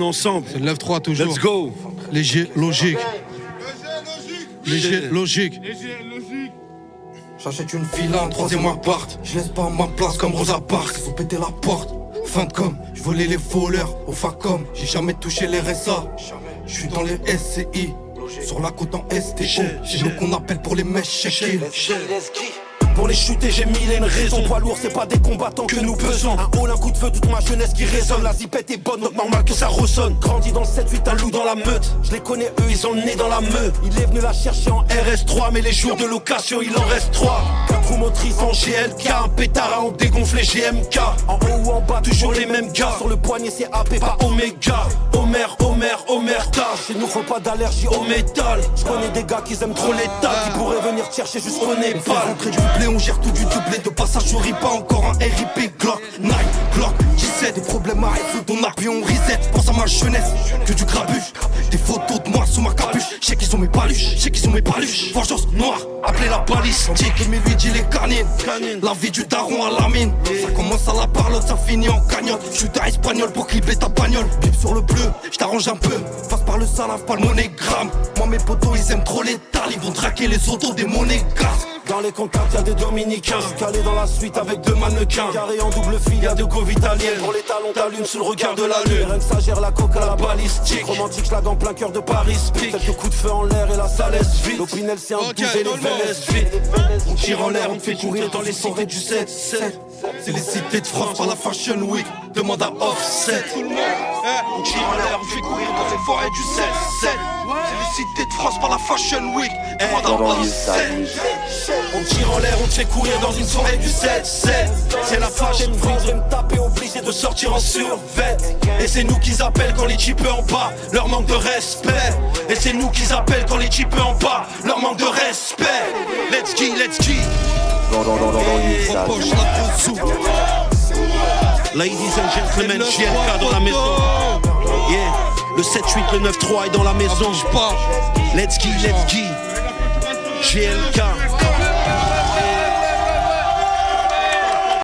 Ensemble. C'est le 9-3 toujours. Let's go. Léger, logique. Léger, logique. J'achète une villa, un troisième appart. Je laisse pas ma place comme Rosa Parks. Faut péter la porte, fin de com. Je volais les voleurs au Facom. J'ai jamais touché les RSA. Je suis dans les SCI. Sur la côte en STO. C'est nous qu'on appelle pour les mèches checkés. Pour les shooter j'ai mille et une raisons. Poids lourd c'est pas des combattants que nous pesons. Un hall, un coup de feu, toute ma jeunesse qui résonne. La zipette est bonne donc normal que ça ressonne. Grandi dans le 7-8, un loup dans la meute. Je les connais eux, ils ont le nez dans la meute. Il est venu la chercher en RS3. Mais les jours de location il en reste 3. 4 roues motrices en GLK. Un pétard à en dégonfler GMK. En haut ou en bas toujours les mêmes gars. Sur le poignet c'est AP pas Omega. Omerta. Chez nous faut pas d'allergie au métal. Je connais des gars qui aiment trop l'état. Qui pourraient venir te chercher jusqu'au Népal. Rentrer du blé, on gère tout du doublé. De passage au ripa, encore un RIP Glock 9, Glock 17. Des problèmes à résoudre, on a puis on reset. Pense à ma jeunesse, que du grabuge. Des photos de moi sous ma capuche. J'sais qu'ils ont mes paluches. Vengeance noire, appelez la balistique. 2008, il est canine. La vie du daron à la mine. Ça commence à la parlotte, ça finit en cagnotte. J'suis d'un espagnol pour clipper ta bagnole. Bip sur le bleu, j't'arrange un peu. Passe par le salave, pas le monégramme. Moi mes potos ils aiment trop l'étal. Ils vont traquer les autos des monégasques. Dans les contacts y'a des dominicains. Calé dans la suite avec deux mannequins. Carré en double fil y'a deux go-vitaliennes. Pour les talons t'allumes sous le regard de la lune. Rien que ça gère la coque à la balistique. Romantique j'lag en plein cœur de Paris. Quelques coups de feu en l'air et la salle est vide. L'opinel c'est un 12 et les veines vide. On tire en l'air, on te fait courir dans les forêts du 7. C'est les cités de France par la Fashion Week. Demande à Offset. On tire en l'air, on fait courir dans les forêts du 7. C'est les cités de France par la Fashion Week. Demande à Offset. On tire en l'air, on te fait courir dans une forêt du 7. C'est la Fashion Week. Je vais me taper, obligé de sortir en survêt. Et c'est nous qu'ils appellent quand les types en bas leur manque de respect. Et c'est nous qu'ils appellent quand les types en bas leur manque de respect. Let's go. On poche la sous. Ladies and gentlemen, JLK dans la maison. Yeah, le 7-8, le 9-3 est dans la maison. Let's go. JLK.